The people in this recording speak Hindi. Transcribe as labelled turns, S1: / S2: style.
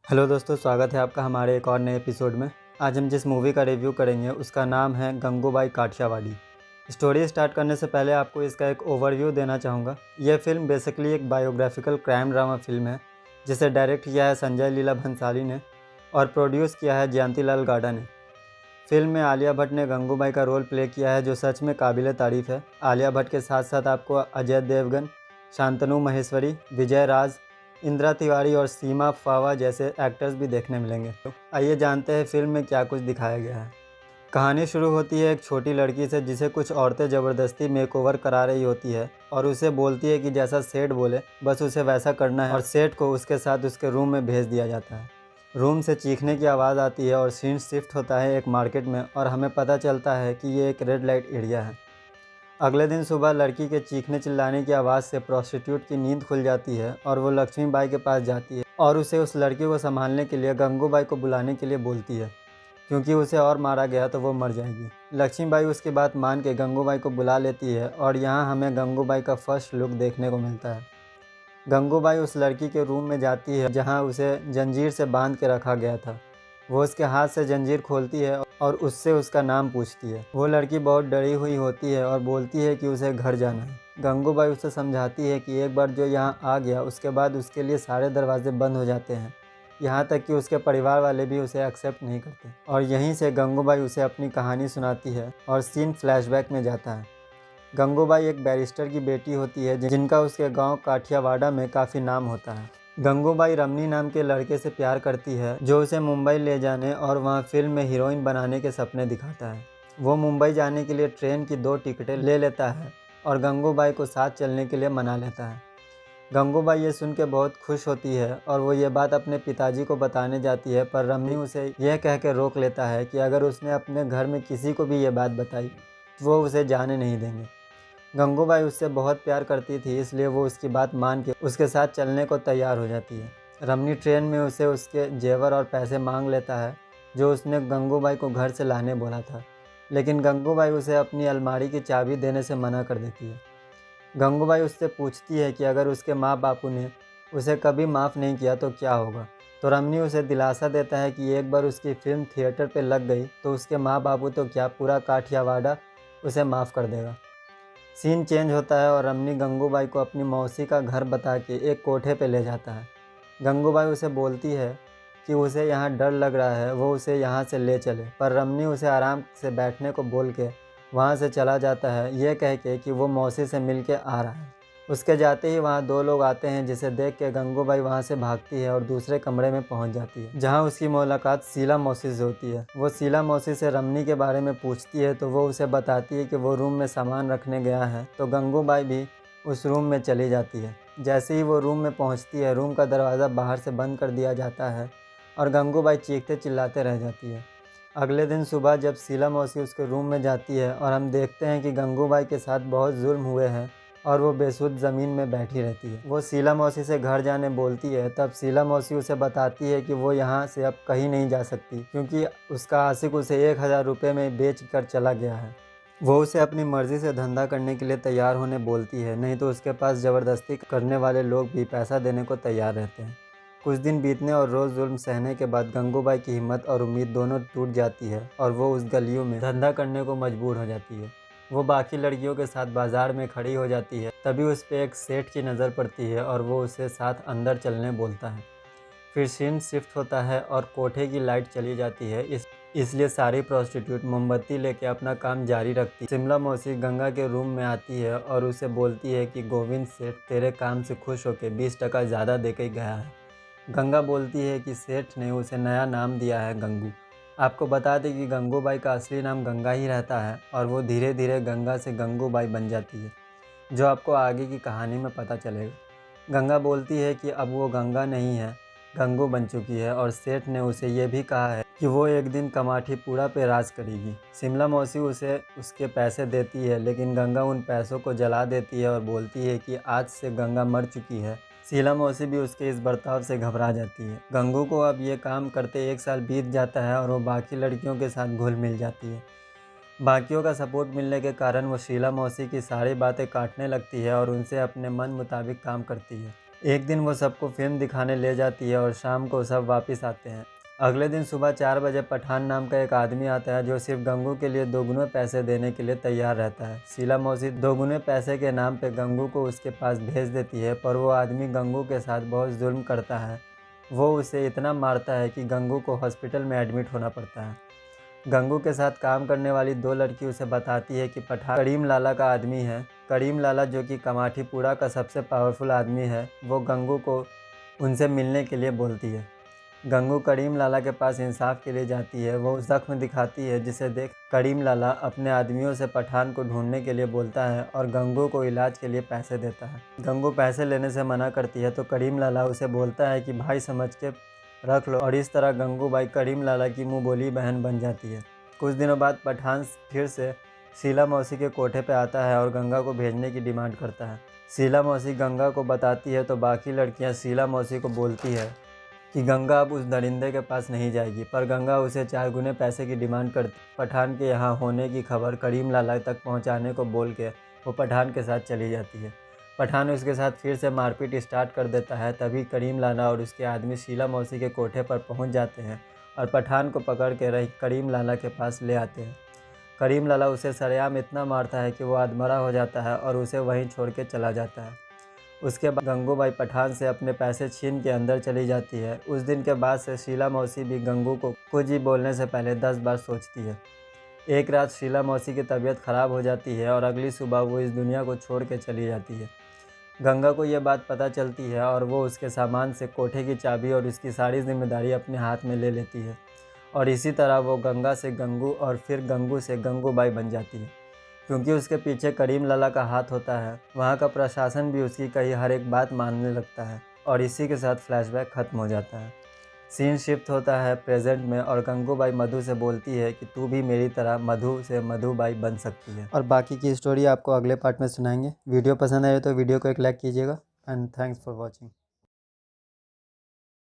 S1: हेलो दोस्तों, स्वागत है आपका हमारे एक और नए एपिसोड में। आज हम जिस मूवी का रिव्यू करेंगे उसका नाम है गंगूबाई काठियावाड़ी। स्टोरी स्टार्ट करने से पहले आपको इसका एक ओवरव्यू देना चाहूँगा। यह फिल्म बेसिकली एक बायोग्राफिकल क्राइम ड्रामा फिल्म है जिसे डायरेक्ट किया है संजय लीला भंसाली ने और प्रोड्यूस किया है जयंती लाल गाडा ने। फिल्म में आलिया भट्ट ने गंगूबाई का रोल प्ले किया है जो सच में काबिल तारीफ़ है। आलिया भट्ट के साथ साथ आपको अजय देवगन, शांतनु महेश्वरी, विजय राज, इंदिरा तिवारी और सीमा फावा जैसे एक्टर्स भी देखने मिलेंगे। तो आइए जानते हैं फिल्म में क्या कुछ दिखाया गया है। कहानी शुरू होती है एक छोटी लड़की से जिसे कुछ औरतें ज़बरदस्ती मेकओवर करा रही होती है और उसे बोलती है कि जैसा सेठ बोले बस उसे वैसा करना है और सेठ को उसके साथ उसके रूम में भेज दिया जाता है। रूम से चीखने की आवाज़ आती है और सीन शिफ्ट होता है एक मार्केट में और हमें पता चलता है कि ये एक रेड लाइट एरिया है। अगले दिन सुबह लड़की के चीखने चिल्लाने की आवाज़ से प्रोस्टिट्यूट की नींद खुल जाती है और वो लक्ष्मीबाई के पास जाती है और उसे उस लड़की को संभालने के लिए गंगूबाई को बुलाने के लिए बोलती है क्योंकि उसे और मारा गया तो वो मर जाएगी। लक्ष्मीबाई उसकी बात मान के गंगूबाई को बुला लेती है और यहाँ हमें गंगूबाई का फर्स्ट लुक देखने को मिलता है। गंगूबाई उस लड़की के रूम में जाती है जहाँ उसे जंजीर से बांध के रखा गया था। वो उसके हाथ से जंजीर खोलती है और उससे उसका नाम पूछती है। वो लड़की बहुत डरी हुई होती है और बोलती है कि उसे घर जाना है। गंगूबाई उसे समझाती है कि एक बार जो यहाँ आ गया उसके बाद उसके लिए सारे दरवाजे बंद हो जाते हैं, यहाँ तक कि उसके परिवार वाले भी उसे एक्सेप्ट नहीं करते। और यहीं से गंगूबाई उसे अपनी कहानी सुनाती है और सीन फ्लैशबैक में जाता है। गंगूबाई एक बैरिस्टर की बेटी होती है जिनका उसके गांव काठियावाड़ा में काफ़ी नाम होता है। गंगूबाई रमनी नाम के लड़के से प्यार करती है जो उसे मुंबई ले जाने और वहां फिल्म में हीरोइन बनाने के सपने दिखाता है। वो मुंबई जाने के लिए ट्रेन की 2 टिकटें ले लेता है और गंगूबाई को साथ चलने के लिए मना लेता है। गंगूबाई ये सुन के बहुत खुश होती है और वो ये बात अपने पिताजी को बताने जाती है, पर रमनी उसे यह कह के रोक लेता है कि अगर उसने अपने घर में किसी को भी ये बात बताई तो वो उसे जाने नहीं देंगे। गंगूबाई उससे बहुत प्यार करती थी इसलिए वो उसकी बात मान के उसके साथ चलने को तैयार हो जाती है। रमनी ट्रेन में उसे उसके जेवर और पैसे मांग लेता है जो उसने गंगूबाई को घर से लाने बोला था, लेकिन गंगूबाई उसे अपनी अलमारी की चाबी देने से मना कर देती है। गंगूबाई उससे पूछती है कि अगर उसके माँ बापू ने उसे कभी माफ़ नहीं किया तो क्या होगा, तो रमनी उसे दिलासा देता है कि एक बार उसकी फिल्म थिएटर पे लग गई तो उसके माँ बापू तो क्या पूरा काठियावाड़ा उसे माफ़ कर देगा। सीन चेंज होता है और रमनी गंगूबाई को अपनी मौसी का घर बता के एक कोठे पे ले जाता है। गंगूबाई उसे बोलती है कि उसे यहाँ डर लग रहा है, वो उसे यहाँ से ले चले, पर रमनी उसे आराम से बैठने को बोल के वहाँ से चला जाता है, ये कह के कि वो मौसी से मिल के आ रहा है। उसके जाते ही वहाँ 2 लोग आते हैं जिसे देख के गंगूबाई वहाँ से भागती है और दूसरे कमरे में पहुँच जाती है जहाँ उसकी मुलाकात शीला मौसी से होती है। वो शीला मौसी से रमनी के बारे में पूछती है तो वो उसे बताती है कि वो रूम में सामान रखने गया है, तो गंगूबाई भी उस रूम में चली जाती है। जैसे ही वो रूम में पहुँचती है रूम का दरवाज़ा बाहर से बंद कर दिया जाता है और गंगूबाई चीखते चिल्लाते रह जाती है। अगले दिन सुबह जब शीला मौसी उसके रूम में जाती है और हम देखते हैं कि गंगूबाई के साथ बहुत जुल्म हुए हैं और वो बेसुध ज़मीन में बैठी रहती है। वो शीला मौसी से घर जाने बोलती है, तब शीला मौसी उसे बताती है कि वो यहाँ से अब कहीं नहीं जा सकती क्योंकि उसका आशिक उसे 1000 रुपये में बेच कर चला गया है। वो उसे अपनी मर्ज़ी से धंधा करने के लिए तैयार होने बोलती है, नहीं तो उसके पास ज़बरदस्ती करने वाले लोग भी पैसा देने को तैयार रहते हैं। कुछ दिन बीतने और रोज़ जुल्म सहने के बाद गंगूबाई की हिम्मत और उम्मीद दोनों टूट जाती है और वो उस गलियों में धंधा करने को मजबूर हो जाती है। वो बाकी लड़कियों के साथ बाजार में खड़ी हो जाती है, तभी उस पर एक सेठ की नज़र पड़ती है और वो उसे साथ अंदर चलने बोलता है। फिर सीन शिफ्ट होता है और कोठे की लाइट चली जाती है, इसलिए सारी प्रोस्टिट्यूट मोमबत्ती लेके अपना काम जारी रखती है। शिमला मौसी गंगा के रूम में आती है और उसे बोलती है कि गोविंद सेठ तेरे काम से खुश होकर 20% ज़्यादा दे के गया है। गंगा बोलती है कि सेठ ने उसे नया नाम दिया है गंगू। आपको बता दें कि गंगूबाई का असली नाम गंगा ही रहता है और वो धीरे धीरे गंगा से गंगूबाई बन जाती है, जो आपको आगे की कहानी में पता चलेगा। गंगा बोलती है कि अब वो गंगा नहीं है, गंगू बन चुकी है और सेठ ने उसे ये भी कहा है कि वो एक दिन कमाठीपुरा पे राज करेगी। शिमला मौसी उसे उसके पैसे देती है, लेकिन गंगा उन पैसों को जला देती है और बोलती है कि आज से गंगा मर चुकी है। शीला मौसी भी उसके इस बर्ताव से घबरा जाती है। गंगू को अब ये काम करते 1 साल बीत जाता है और वो बाकी लड़कियों के साथ घुल मिल जाती है। बाकियों का सपोर्ट मिलने के कारण वो शीला मौसी की सारी बातें काटने लगती है और उनसे अपने मन मुताबिक काम करती है। एक दिन वो सबको फिल्म दिखाने ले जाती है और शाम को सब वापस आते हैं। अगले दिन सुबह 4 बजे पठान नाम का एक आदमी आता है जो सिर्फ गंगू के लिए दोगुने पैसे देने के लिए तैयार रहता है। शीला मौसी दोगुने पैसे के नाम पे गंगू को उसके पास भेज देती है, पर वो आदमी गंगू के साथ बहुत जुल्म करता है। वो उसे इतना मारता है कि गंगू को हॉस्पिटल में एडमिट होना पड़ता है। गंगू के साथ काम करने वाली 2 लड़की उसे बताती है कि पठान करीम लाला का आदमी है। करीम लाला जो कि कमाठीपुरा का सबसे पावरफुल आदमी है, वो गंगू को उनसे मिलने के लिए बोलती है। गंगू करीम लाला के पास इंसाफ के लिए जाती है। वो जख्म दिखाती है जिसे देख करीम लाला अपने आदमियों से पठान को ढूंढने के लिए बोलता है और गंगू को इलाज के लिए पैसे देता है। गंगू पैसे लेने से मना करती है तो करीम लाला उसे बोलता है कि भाई समझ के रख लो, और इस तरह गंगू बाई करीम लाला की मुँह बोली बहन बन जाती है। कुछ दिनों बाद पठान फिर से शीला मौसी के कोठे पर आता है और गंगा को भेजने की डिमांड करता है। शीला मौसी गंगा को बताती है तो बाकी लड़कियां शीला मौसी को बोलती है कि गंगा अब उस दरिंदे के पास नहीं जाएगी, पर गंगा उसे 4 गुने पैसे की डिमांड करती। पठान के यहाँ होने की खबर करीम लाला तक पहुँचाने को बोल के वो पठान के साथ चली जाती है। पठान उसके साथ फिर से मारपीट स्टार्ट कर देता है। तभी करीम लाला और उसके आदमी शीला मौसी के कोठे पर पहुँच जाते हैं और पठान को पकड़ के रही करीम लाला के पास ले आते हैं। करीम लाला उसे सरेआम इतना मारता है कि वो आधमरा हो जाता है और उसे वहीं छोड़ के चला जाता है। उसके बाद गंगूबाई पठान से अपने पैसे छीन के अंदर चली जाती है। उस दिन के बाद से शीला मौसी भी गंगू को कुछ भी बोलने से पहले 10 बार सोचती है। एक रात शीला मौसी की तबीयत खराब हो जाती है और अगली सुबह वो इस दुनिया को छोड़ के चली जाती है। गंगा को यह बात पता चलती है और वो उसके सामान से कोठे की चाबी और उसकी सारी जिम्मेदारी अपने हाथ में ले लेती है, और इसी तरह वो गंगा से गंगू और फिर गंगू से गंगूबाई बन जाती है। क्योंकि उसके पीछे करीम लाला का हाथ होता है, वहाँ का प्रशासन भी उसकी कही हर एक बात मानने लगता है, और इसी के साथ फ्लैशबैक खत्म हो जाता है। सीन शिफ्ट होता है प्रेजेंट में और गंगूबाई मधु से बोलती है कि तू भी मेरी तरह मधु से मधुबाई बन सकती है। और बाकी की स्टोरी आपको अगले पार्ट में सुनाएंगे। वीडियो पसंद आए तो वीडियो को एक लाइक कीजिएगा एंड थैंक्स फॉर वॉचिंग।